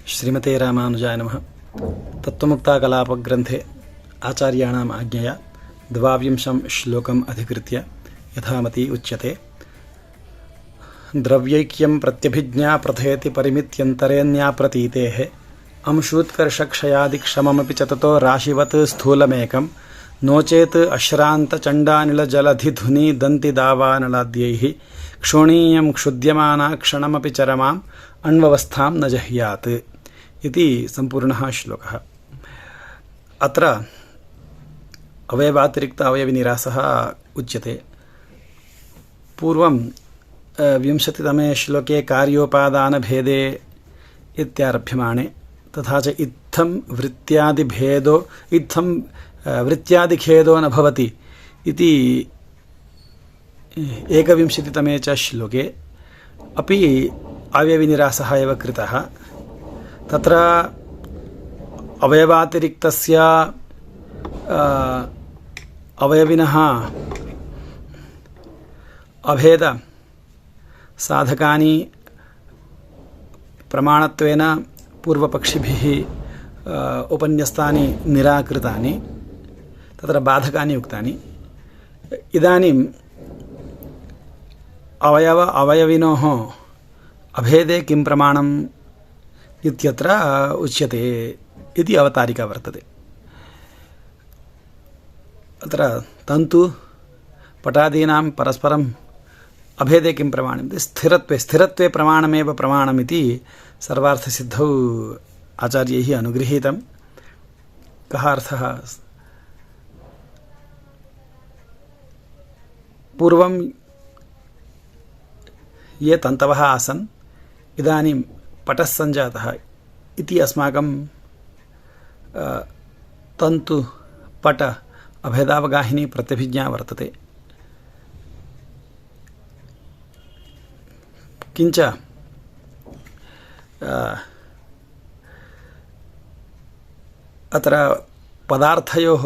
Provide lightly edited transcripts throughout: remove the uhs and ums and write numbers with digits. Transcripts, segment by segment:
श्रीमते रामानुजाय नमः। तत्त्वमुक्ताकलापग्रन्थे आचार्याणाम् आज्ञया 22 श्लोकम् अधिकृत्य यथामति उच्यते। द्रव्यैक्यं प्रत्यभिज्ञा प्रथयति परिमित्यन्तरेऽन्याप्रतीतेः अंशूत्कर्षक्षयादिक्षममपि च ततो राशिवत् स्थूलमेकं नो चेत् अश्रान्तचण्डानिलजलधिधुनी दन्तिदावानलाद्यैः क्षोणीयं क्षुद्यमाना क्षणमपि चरमाम् अन्वस्थां न जह्यात् इति सम्पूर्णः श्लोकः। अत्र अवयवातिरिक्त अवयविनिरासः उच्यते। पूर्वं 20तमे श्लोके कार्योपादानभेदे इत्यारभ्यमाणे तथा च इत्थं वृत्त्यादिखेदो न भवति इति 21तमे च श्लोके अपि अवयविनिरासः एव कृतः। तत्र अवयवातिरिक्तस्य अवयविनः अभेद साधकानि प्रमाणत्वेन पूर्वपक्षिभिः उपन्यस्तानि निराकृतानि, तत्र बाधकानि उक्तानि। इदानीम् अवयविनोः अभेदे किं प्रमाणम् इत्यत्र उच्यते इति अवतारिका वर्तते। अत्र तन्तु पटादीनां परस्परम् अभेदे किं प्रमाणम्? स्थिरत्वे प्रमाणमेव प्रमाणमिति सर्वार्थसिद्धौ आचार्यैः अनुगृहीतं। कः अर्थः? पूर्वं ये तन्तवः आसन् इदानीं पटः सञ्जातः इति अस्माकं तन्तु पट अभेदावगाहिनी प्रत्यभिज्ञा वर्तते। किञ्च अत्र पदार्थयोः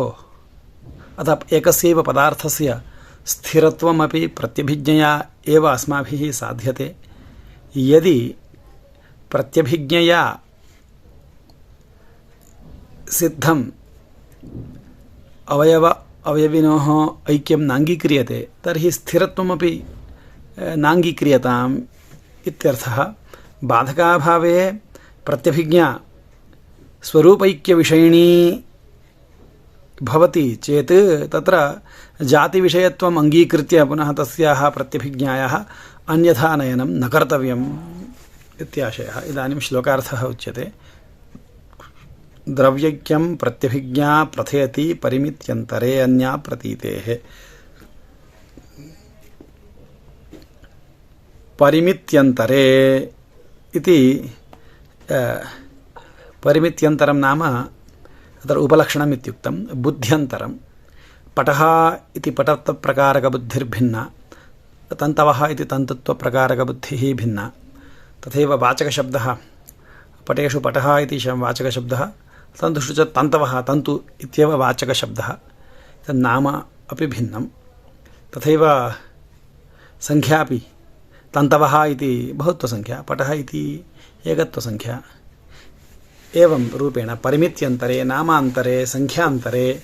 अथवा एकस्यैव पदार्थस्य स्थिरत्वमपि प्रत्यभिज्ञया एव अस्माभिः साध्यते। यदि प्रत्यभिज्ञया सिद्धम् अवयविनोः ऐक्यं नाङ्गीक्रियते तर्हि स्थिरत्वमपि नाङ्गीक्रियताम् इत्यर्थः। बाधकाभावे प्रत्यभिज्ञा स्वरूपैक्यविषयिणी भवति चेत् तत्र जातिविषयत्वम् अङ्गीकृत्य पुनः तस्याः प्रत्यभिज्ञायाः अन्यथा नयनं न कर्तव्यम् इत्याशयः। इदानीं श्लोकार्थः उच्यते। द्रव्यैक्यं प्रत्यभिज्ञा प्रथयति परिमित्यन्तरे अन्या प्रतीतेः। परिमित्यन्तरे इति परिमित्यन्तरं नाम तत्र उपलक्षणम् इत्युक्तं। बुद्ध्यन्तरं पटः इति पटत्वप्रकारकबुद्धिर्भिन्ना, तन्तवः इति तन्तुत्वप्रकारकबुद्धिः भिन्ना। तथैव वाचकशब्दः पटेषु पटः इति वाचकशब्दः, तन्तुषु च तन्तवः तन्तु इत्येव वाचकशब्दः। तन्नाम अपि भिन्नं। तथैव संख्यापि तन्तवः इति बहुत्वसंख्या, पटः इति एकत्वसंख्या। एवं रूपेण परिमित्यन्तरे, नामान्तरे, संख्यान्तरे,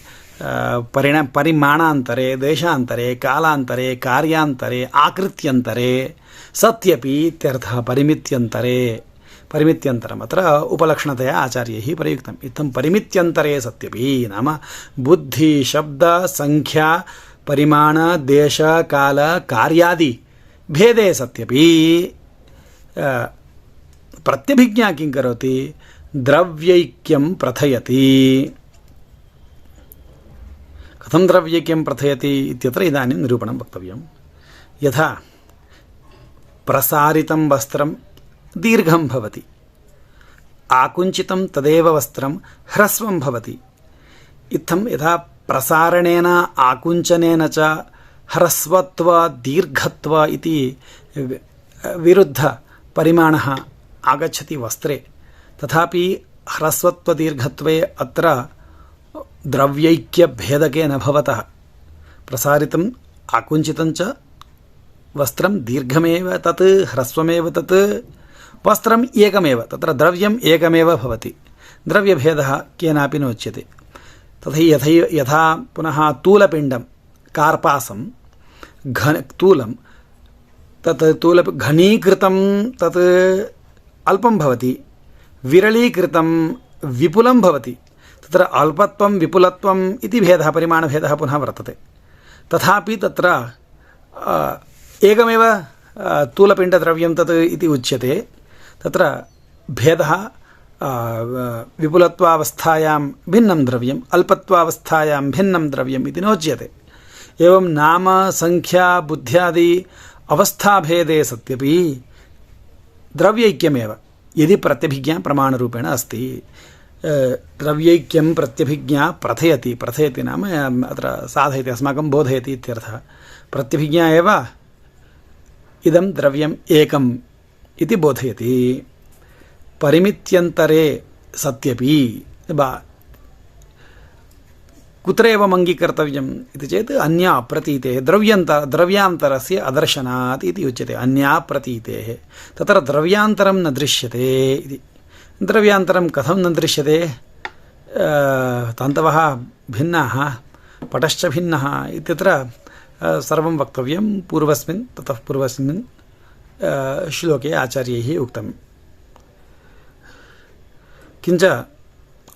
परिमाणान्तरे, देशान्तरे, कालान्तरे, कार्यान्तरे, आकृत्यन्तरे सत्यपि इत्यर्थः। परिमित्यन्तरम् अत्र उपलक्षणतया आचार्यैः प्रयुक्तम्। इत्थं परिमित्यन्तरे सत्यपि नाम बुद्धि, शब्द, संख्या, परिमाण, देश, काल, कार्यादि भेदे सत्यपि प्रत्यभिज्ञा किं करोति? द्रव्यैक्यं प्रथयति। कथं द्रव्यैक्यं प्रथयति इत्यत्र इदानीं निरूपणं वक्तव्यं। यथा प्रसारितं वस्त्रं दीर्घं भवति, आकुञ्चितं तदेव वस्त्रं ह्रस्वं भवति। इत्थं यथा प्रसारणेन आकुञ्चनेन च ह्रस्वत्व दीर्घत्व इति विरुद्धपरिमाणः आगच्छति वस्त्रे, तथापि ह्रस्वत्वदीर्घत्वे अत्र द्रव्यैक्यभेदकेन भवतः प्रसारितम् आकुञ्चितं च वस्त्रं दीर्घमेव तत् ह्रस्वमेव तत् वस्त्रम् एकमेव, तत्र द्रव्यम् एकमेव भवति, द्रव्यभेदः केनापि नोच्यते। तथा यथा पुनः तूलपिण्डं कार्पासं तूलं तत् घनीकृतं तत् अल्पं भवति, विरलीकृतं विपुलं भवति। तत्र अल्पत्वं विपुलत्वम् इति भेदः, परिमाणभेदः पुनः वर्तते। तथापि तत्र एकमेव तूलपिण्डद्रव्यं तत् इति उच्यते। तत्र भेदः विपुलत्वावस्थायां भिन्नं द्रव्यम्, अल्पत्वावस्थायां भिन्नं द्रव्यम् इति नोच्यते। एवं नाम संख्या बुद्ध्यादि अवस्थाभेदे सत्यपि द्रव्यैक्यमेव यदि प्रत्यभिज्ञा प्रमाणरूपेण अस्ति। द्रव्यैक्यं प्रत्यभिज्ञा प्रथयति नाम अत्र साधयति, अस्माकं बोधयति इत्यर्थः। प्रत्यभिज्ञा एव इदं द्रव्यम् एकम् इति बोधयति। परिमित्यन्तरे सत्यपि कुत्र एवम् अङ्गीकर्तव्यम् इति चेत् अन्याप्रतीतेः द्रव्यान्तरस्य अदर्शनात् इति उच्यते। अन्याप्रतीतेः तत्र द्रव्यान्तरं न दृश्यते इति। द्रव्यान्तरं कथं न दृश्यते? तन्तवः भिन्नाः, पटश्च भिन्नः इत्यत्र सर्वं वक्तव्यं पूर्वस्मिन् ततः पूर्वस्मिन् श्लोके आचार्यैः उक्तम्। किञ्च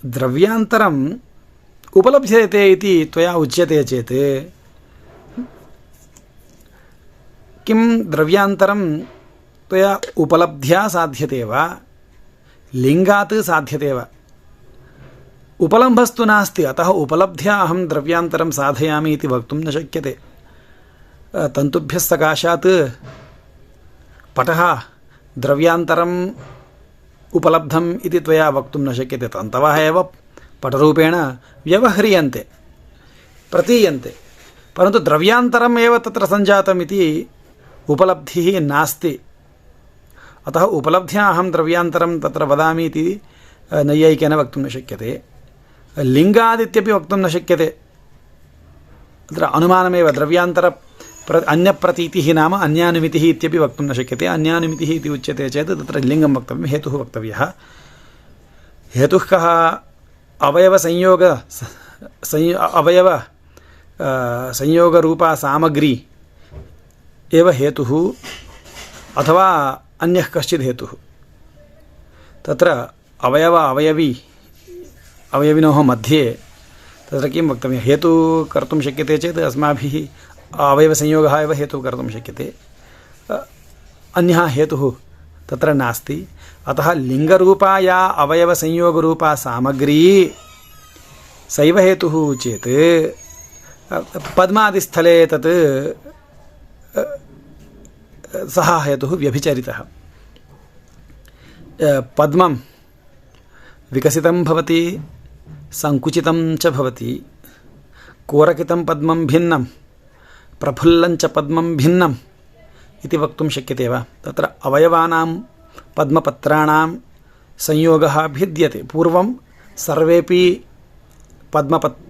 द्रव्यान्तरम् उपलभ्यते इति त्वया उच्यते चेत् किं द्रव्यान्तरं त्वया उपलब्ध्या साध्यते वा, लिङ्गात् साध्यते वा? उपलम्भस्तु नास्ति, अतः उपलब्ध्या अहं द्रव्यान्तरं साधयामि इति वक्तुं न शक्यते। तन्तुभ्यः सकाशात् पटः द्रव्यान्तरम् उपलब्धम् इति त्वया वक्तुं न शक्यते। तन्तवः एव पटरूपेण व्यवह्रियन्ते, प्रतीयन्ते, परन्तु द्रव्यान्तरम् एव तत्र सञ्जातम् इति उपलब्धिः नास्ति। अतः उपलब्ध्या अहं द्रव्यान्तरं तत्र वदामि इति नैयायिकेन वक्तुं न शक्यते। लिङ्गादित्यपि वक्तुं न शक्यते। तत्र अनुमानमेव द्रव्यान्तर अन्यप्रतीतिः नाम अन्यानुमितिः इत्यपि वक्तुं न शक्यते। अन्यानुमितिः इति उच्यते चेत् तत्र लिङ्गं वक्तव्यं, हेतुः वक्तव्यः। हेतुः कः? अवयव संयोगरूपा सामग्री एव हेतुः, अथवा अन्यः कश्चित् हेतुः। तत्र अवयविनोः मध्ये तत्र किं वक्तव्यं? हेतुः कर्तुं शक्यते चेत् अस्माभिः अवयवसंयोगः एव हेतुः कर्तुं शक्यते, अन्यः हेतुः तत्र नास्ति। अतः लिङ्गरूपा या अवयवसंयोगरूपा सामग्री सैव हेतुः चेत् पद्मादिस्थले तत् सः हेतुः व्यभिचरितः। पद्मं विकसितं भवति, संकुचितं च भवति। कोरकितं पद्मं भिन्नं, प्रफुल्लं च पद्मं भिन्नम् इति वक्तुं शक्यते वा? तत्र अवयवानां पद्मपत्राणां संयोगः भिद्यते। पूर्वं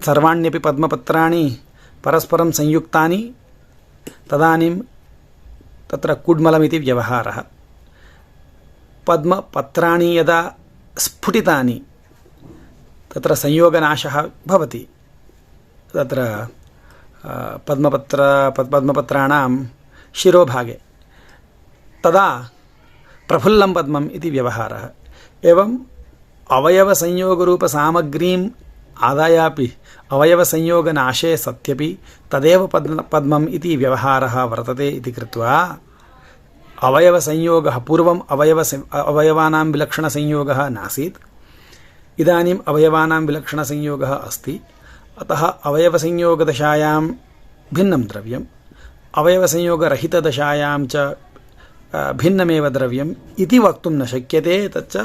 सर्वाण्यपि पद्मपत्राणि परस्परं संयुक्तानि, तदानीं तत्र कुड्मलमिति व्यवहारः। पद्मपत्राणि यदा स्फुटितानि तत्र संयोगनाशः भवति। तत्र पद्मपत्राणां शिरोभागे तदा प्रफुल्लं पद्मम् इति व्यवहारः। एवम् अवयवसंयोगरूपसामग्रीम् आदायापि अवयवसंयोगनाशे सत्यपि तदेव पद्मम् इति व्यवहारः वर्तते इति कृत्वा अवयवसंयोगः, पूर्वम् अवयवानां विलक्षणसंयोगः नासीत्, इदानीम् अवयवानां विलक्षणसंयोगः अस्ति। अतः अवयवसंयोगदशायां भिन्नं द्रव्यम्, अवयवसंयोगरहितदशायां च भिन्नमेव द्रव्यम् इति वक्तुं न शक्यते। तच्च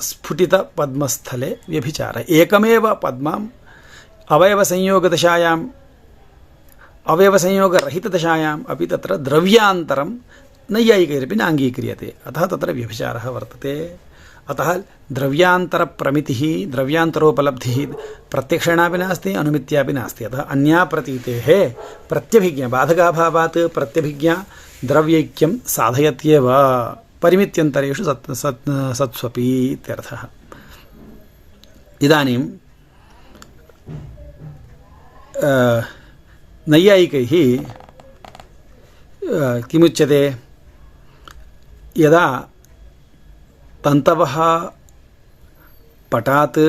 स्फुटितपद्मस्थले व्यभिचारः। एकमेव पद्मम् अवयवसंयोगदशायाम् अवयवसंयोगरहितदशायाम् अपि तत्र द्रव्यान्तरं नैयायिकैरपि नाङ्गीक्रियते। अतः तत्र व्यभिचारः वर्तते। अतः द्रव्यान्तरप्रमितिः द्रव्यान्तरोपलब्धिः प्रत्यक्षेणापि नास्ति अनुमित्यापि नास्ति। अतः अन्या प्रतीतेः प्रत्यभिज्ञा बाधकाभावात् प्रत्यभिज्ञा द्रव्यैक्यं साधयत्येव परिमित्यन्तरेषु सत्स्वपि इत्यर्थः। इदानीं नैयायिकैः किमुच्यते, यदा तन्तवः पटात्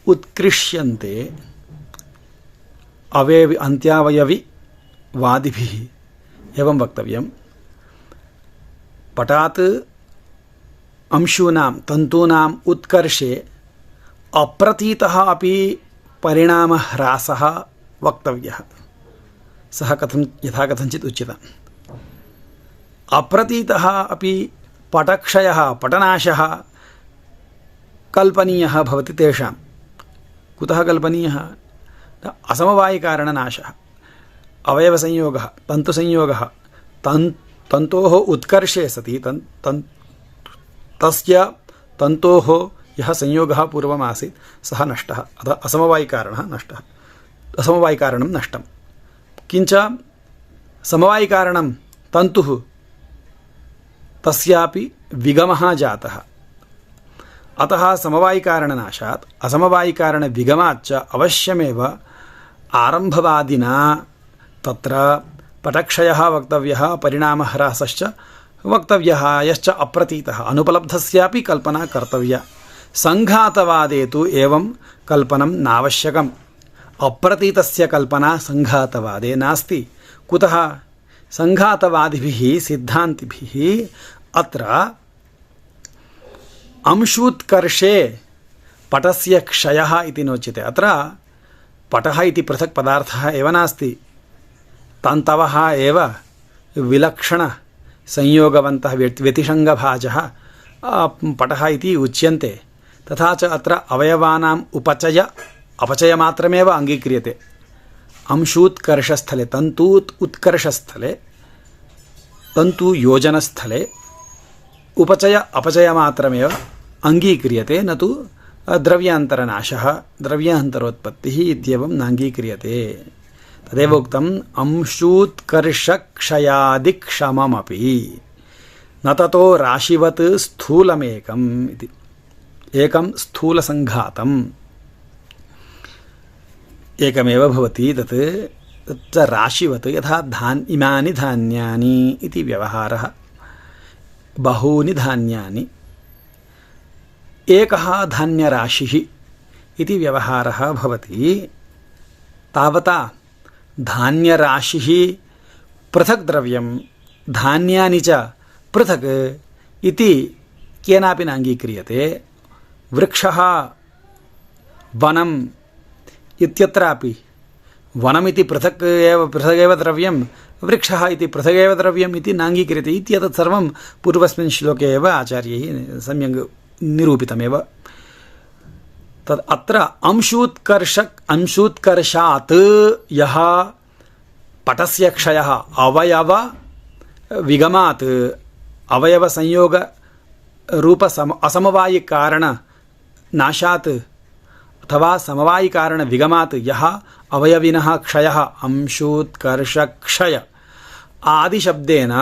उत्कृष्यन्ते अन्त्यावयविवादिभिः एवं वक्तव्यं, पटात् अंशूनां तन्तूनाम् उत्कर्षे अप्रतीतः अपि परिणामह्रासः वक्तव्यः। सः यथा कथञ्चित् उच्यते, अप्रतीतः अपि पटक्षयः पटनाशः कल्पनीयः भवति तेषां। कुतः कल्पनीयः? असमवायिकारणनाशः, अवयवसंयोगः, तन्तुसंयोगः, तन्तोः उत्कर्षे सति तस्य तन्तोः यः संयोगः पूर्वमासीत् सः नष्टः, अतः असमवायिकारणं नष्टं। किञ्च समवायिकारणं तन्तुः तस्यापि विगमः जातः। अतः समवायिकारणनाशात् असमवायिकारणविगमाच्च अवश्यमेव आरम्भवादिना तत्र पटक्षयः वक्तव्यः, परिणामह्रासश्च वक्तव्यः, यश्च अप्रतीतः अनुपलब्धस्यापि कल्पना कर्तव्या। संघातवादे तु एवं कल्पनं नावश्यकम्। अप्रतीतस्य कल्पना संघातवादे नास्ति। कुतः? संघातवादिभिः सिद्धान्तिभिः अत्र अंशूत्कर्षे पटस्य क्षयः इति नोच्यते। अत्र पटः इति पृथक् पदार्थः एव नास्ति, तन्तवः एव विलक्षणसंयोगवन्तः व्यतिषङ्गभाजः पटः इति उच्यन्ते। तथा च अत्र अवयवानाम् अपचयमात्रमेव अङ्गीक्रियते। अंशूत्कर्षस्थले उत्कर्षस्थले तन्तुयोजनस्थले अपचयमात्रमेव अङ्गीक्रियते, न तु द्रव्यान्तरनाशः द्रव्यान्तरोत्पत्तिः इत्येवं नाङ्गीक्रियते। तदेव उक्तम् अंशूत्कर्षक्षयादिक्षममपि न ततो राशिवत् स्थूलमेकम् इति। एकं स्थूलसङ्घातम् एकमेव भवति, तत् राशिवत्, यथा इमानि धान्यानि इति व्यवहारः। बहूनि धान्यानि, एकः धान्यराशिः इति व्यवहारः भवति। तावता धान्यराशिः पृथक् द्रव्यं, धान्यानि च पृथक् इति केनापि नाङ्गीक्रियते। वृक्षः वनम् इत्यत्रापि वनमिति पृथगेव द्रव्यं, वृक्षः इति पृथगेव द्रव्यम् इति नाङ्गीक्रियते इत्येतत् सर्वं पूर्वस्मिन् श्लोके एव आचार्यैः सम्यक् निरूपितमेव। तद् अत्र अंशूत्कर्षात् यः पटस्य क्षयः अवयवविगमात् अवयवसंयोगरूप असमवायिकारणनाशात् अथवा समवायिकारणविगमात् यः अवयविनः क्षयः अंशूत्कर्षक्षय आदिशब्देन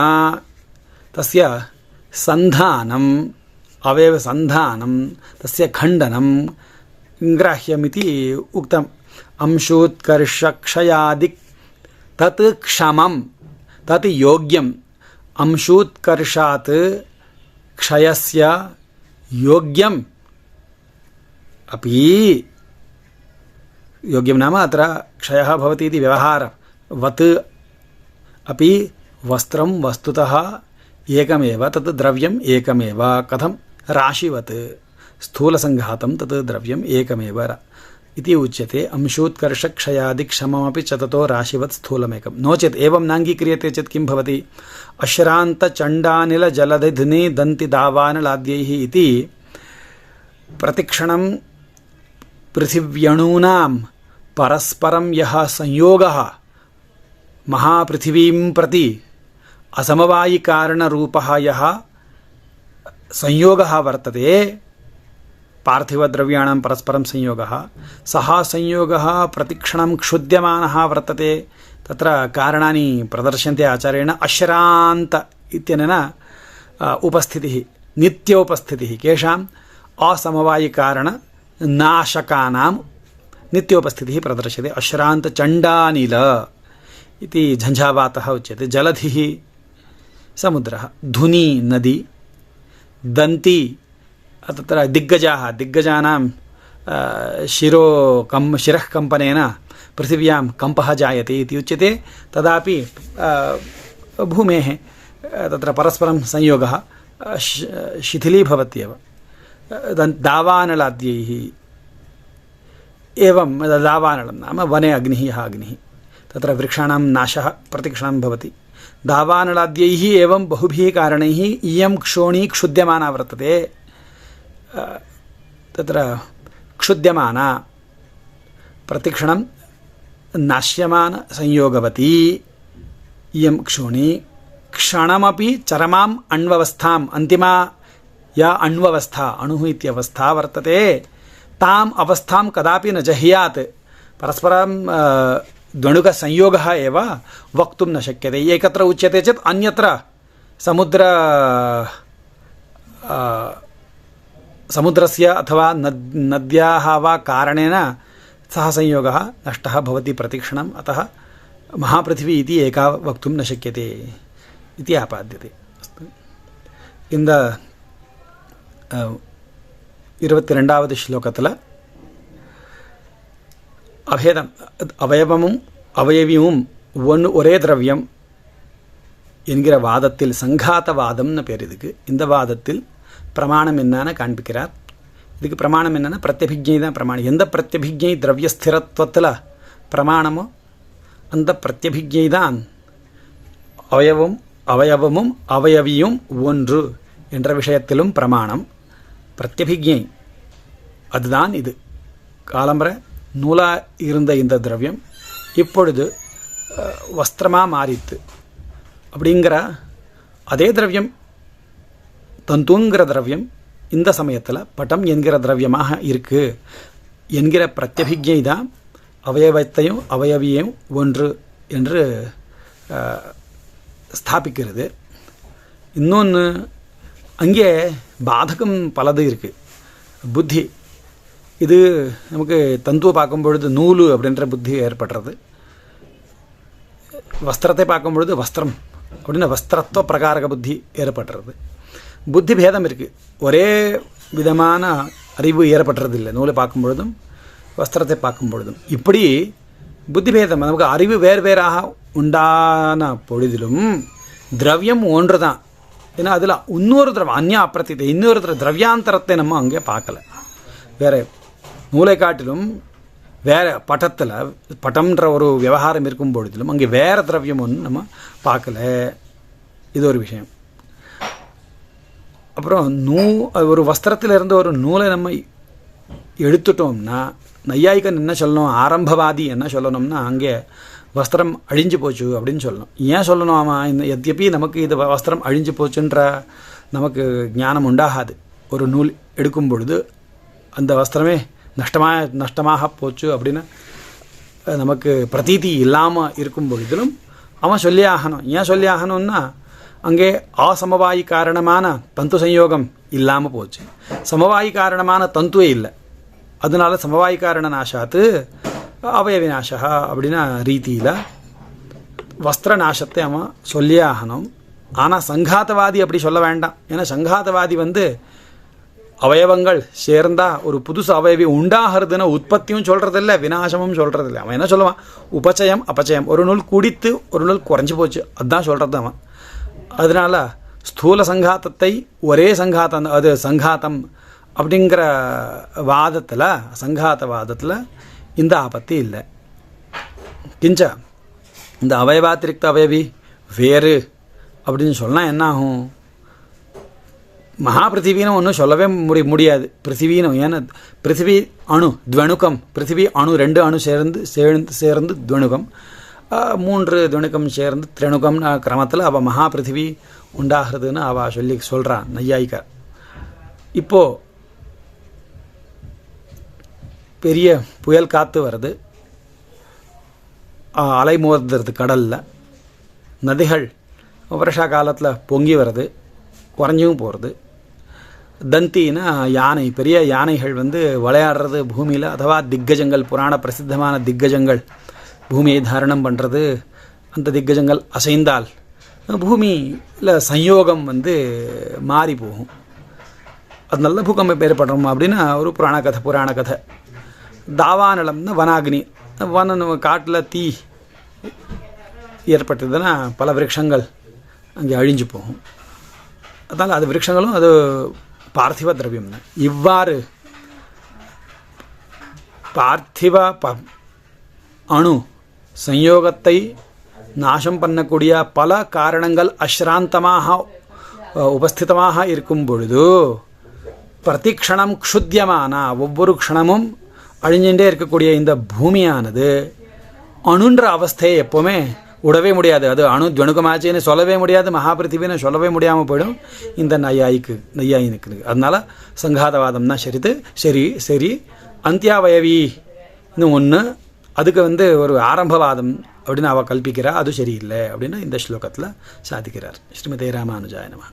तस्य सन्धानम् अवयवसन्धानं तस्य खण्डनं ग्राह्यमिति उक्तम्। अंशूत्कर्षक्षयादि तत् क्षमं तत् योग्यम्। अंशूत्कर्षात् क्षयस्य योग्यम् अपि, योग्यं नाम अत्र क्षयः भवति इति व्यवहारवत् अपि वस्त्रं वस्तुतः एकमेव, तत् द्रव्यम् एकमेव। कथं? राशिवत्, स्थूलसङ्घातं तत् द्रव्यम् एकमेव इति उच्यते। अंशूत्कर्षक्षयादिक्षममपि च ततो राशिवत् स्थूलमेकं। नो चेत् एवं नाङ्गीक्रियते चेत् किं भवति? अश्रान्तचण्डानिलजलधिनि दन्तिदावानलाद्यैः इति प्रतिक्षणं पृथिव्यणूनां परस्परं यः संयोगः महापृथिवीं प्रति असमवायिकारणरूपः यः संयोगः वर्तते पार्थिवद्रव्याणां परस्परं संयोगः सः संयोगः प्रतिक्षणं क्षुद्यमानः वर्तते तत्र कारणानि प्रदर्श्यन्ते आचार्येण अश्रान्त इत्यनेन उपस्थितिः नित्योपस्थितिः केषाम् असमवायिकारणनाशकानां नित्योपस्थितिः प्रदर्श्यते अश्रान्तचण्डानिल इति झञ्झावातः उच्यते जलधिः समुद्रः धुनी नदी दन्ती तत्र दिग्गजानां शिरः कम्पनेन पृथिव्यां कम्पः जायते इति उच्यते तदापि भूमेः तत्र परस्परं संयोगः शिथिलीभवत्येव दावानलाद्यैः एवं दावानलं नाम वने अग्निः यः अग्निः तत्र वृक्षाणां नाशः प्रतिक्षणं भवति दावानलाद्यैः एवं बहुभिः कारणैः इयं क्षोणी क्षुद्यमाना वर्तते तत्र क्षुद्यमाना प्रतिक्षणं नाश्यमान संयोगवती इयं क्षोणी क्षणमपि चरमाम् अण्वस्थाम् अन्तिमा या अण्वस्था अणुः इत्यवस्था वर्तते ताम् अवस्थां कदापि न जह्यात् परस्परं द्वणुकसंयोगः एव वक्तुं न शक्यते एकत्र उच्यते चेत् अन्यत्र समुद्रस्य अथवा नद्याः वा कारणेन सः संयोगः नष्टः भवति प्रतिक्षणम् अतः महापृथिवी इति एका वक्तुं न शक्यते इति आपाद्यते இந்த 22வது ஸ்லோகத்தில் அபேதம் அவயவமும் அவயவியும் ஒரே திரவியம் என்கிற வாதத்தில் சங்காதவாதம்னு பேர் இதுக்கு இந்த வாதத்தில் பிரமாணம் என்னன்னு காண்பிக்கிறார் இதுக்கு பிரமாணம் என்னன்னா பிரத்யபிஜ்ஞை தான் பிரமாணம் எந்த பிரத்யபிஜ்ஞை திரவிய ஸ்திரத்துவத்தில் பிரமாணமோ அந்த பிரத்யபிஜ்ஞை தான் அவயவமும் அவயவியும் ஒன்று என்ற விஷயத்திலும் பிரமாணம் பிரத்யபிஜ்ஞை அதுதான் இது காலம்பர நூலா இருந்த இந்த திரவியம் இப்பொழுது வஸ்திரமாக மாறித்து அப்படிங்கிற அதே திரவியம் தந்துங்கிற திரவியம் இந்த சமயத்தில் பட்டம் என்கிற திரவியமாக இருக்கு என்கிற பிரத்யபிஜ்ஞை தான் அவயவத்தையும் அவயவியையும் ஒன்று என்று ஸ்தாபிக்கிறது இன்னொன்று அங்கே பாதகம் பலது இருக்குது புத்தி இது நமக்கு தந்துவை பார்க்கும் பொழுது நூலு அப்படின்ற புத்தி ஏற்படுறது வஸ்திரத்தை பார்க்கும் பொழுது வஸ்திரம் அப்படின்னு வஸ்திரத்துவ பிரகாரக புத்தி ஏற்படுறது புத்தி பேதம் இருக்குது ஒரே விதமான அறிவு ஏற்படுறதில்லை நூலை பார்க்கும் பொழுதும் வஸ்திரத்தை பார்க்கும் பொழுதும் இப்படி புத்தி பேதம் நமக்கு அறிவு வேறாக உண்டான பொழுதிலும் திரவியம் ஒன்று தான் ஏன்னா அதில் இன்னொரு திரவம் அந்நிய அப்பிரத்தியத்தை இன்னொரு திரவியாந்தரத்தை நம்ம அங்கே பார்க்கல வேறு நூலை காட்டிலும் வேறு பட்டம்ன்ற ஒரு விவகாரம் இருக்கும் பொழுதிலும் அங்கே வேறு திரவியம் ஒன்று நம்ம பார்க்கல இது ஒரு விஷயம் அப்புறம் ஒரு வஸ்திரத்தில் இருந்த ஒரு நூலை நம்ம எடுத்துட்டோம்னா நையாயிகன் என்ன சொல்லணும் ஆரம்பவாதி என்ன சொல்லணும்னா அங்கே வஸ்திரம் அழிஞ்சு போச்சு அப்படின்னு சொல்லணும் ஏன் சொல்லணும் ஆமாம் இந்த எத்யப்பி நமக்கு இது வஸ்திரம் அழிஞ்சு போச்சுன்ற நமக்கு ஞானம் உண்டாகாது ஒரு நூல் எடுக்கும் பொழுது அந்த வஸ்திரமே நஷ்டமாக போச்சு அப்படின்னு நமக்கு பிரதீதி இல்லாமல் இருக்கும் பொழுதிலும் அவன் சொல்லி ஆகணும் ஏன் சொல்லி ஆகணும்னா அங்கே அசமவாயி காரணமான தந்து சம்யோகம் இல்லாமல் போச்சு சமவாயி காரணமான தந்துவே இல்லை அதனால சமவாயி காரண நாசாத்து அவயவி நாசா அப்படின்னா ரீதியில் வஸ்திர நாசத்தை அவன் சொல்லியே ஆகணும் ஆனால் சங்காத்தவாதி அப்படி சொல்ல வேண்டாம் ஏன்னா சங்காத்தவாதி அவயவங்கள் சேர்ந்தா ஒரு புதுசு அவயவி உண்டாகிறதுன்னு உற்பத்தியும் சொல்கிறதில்ல விநாசமும் சொல்கிறதில்ல அவன் என்ன சொல்லுவான் உபச்சயம் அபச்சயம் ஒரு நூல் குடித்து ஒரு நூல் குறைஞ்சி போச்சு அதுதான் சொல்கிறது அவன் அதனால் ஸ்தூல சங்காத்தத்தை ஒரே சங்காத்தம் அது சங்காத்தம் அப்படிங்கிற வாதத்தில் சங்காத்தவாதத்தில் இந்த ஆபத்து இல்லை கிஞ்ச இந்த அவயவாத்திரிக்த அவயவி வேறு அப்படின்னு சொன்னால் என்ன ஆகும் மகாபிருத்திவின்னு ஒன்றும் சொல்லவே முடியாது பிருத்திவின்னு ஏன்னா பிருத்திவி அணு துவணுக்கம் பிருத்திவி அணு 2 அணு சேர்ந்து துவணுக்கம் 3 துவணுக்கம் சேர்ந்து திரணுக்கம் கிரமத்தில் அவள் மகாபிருத்திவி உண்டாகிறதுன்னு அவள் சொல்கிறான் நையாயிக்கா இப்போது பெரிய புயல் காற்று வருது, அலை மோதுறது கடலில், நதிகள் வருஷா காலத்தில் பொங்கி வருது, குறைஞ்சும் போகிறது. தந்தினா யானை, பெரிய யானைகள் விளையாடுறது பூமியில், அதுவா திக்கஜங்கள், புராண பிரசித்தமான திக்கஜங்கள் பூமியை தாரணம் பண்ணுறது. அந்த திக்கஜங்கள் அசைந்தால் பூமியில் சம்யோகம் மாறி போகும். அது நல்ல பூகம்பம் ஏற்படுறோம் அப்படின்னா ஒரு புராண கதை. தாவானலம்னா வனாகினி, காட்டில் தீ ஏற்பட்டதுன்னா பல விருட்சங்கள் அங்கே அழிஞ்சு போகும். அதனால் அது விருட்சங்களும் அது பார்த்திவ திரவியம் தான். இவ்வாறு பார்த்திவ அணு சம்யோகத்தை நாசம் பண்ணக்கூடிய பல காரணங்கள் அஸ்ராந்தமாக உபஸ்திதமாக இருக்கும் பொழுது பிரதிக்ஷணம் க்ஷுத்தியமான ஒவ்வொரு க்ஷணமும் அழிஞ்சுட்டே இருக்கக்கூடிய இந்த பூமியானது அணுன்ற அவஸ்தையை எப்போவுமே விடவே முடியாது. அது அணு துவணுக்கமாச்சின்னு சொல்லவே முடியாது, மகாபிருத்திவின்னு சொல்லவே முடியாமல் போயிடும் இந்த நையாயினுக்கு. அதனால் சங்காதவாதம் தான் சரி அந்தியாவயவி இன்னும் ஒன்று, அதுக்கு ஒரு ஆரம்பவாதம் அப்படின்னு அவள் கல்பிக்கிறா, அது சரியில்லை அப்படின்னு இந்த ஸ்லோகத்தில் சாதிக்கிறார். ஸ்ரீமதே ராமானுஜாய நமः.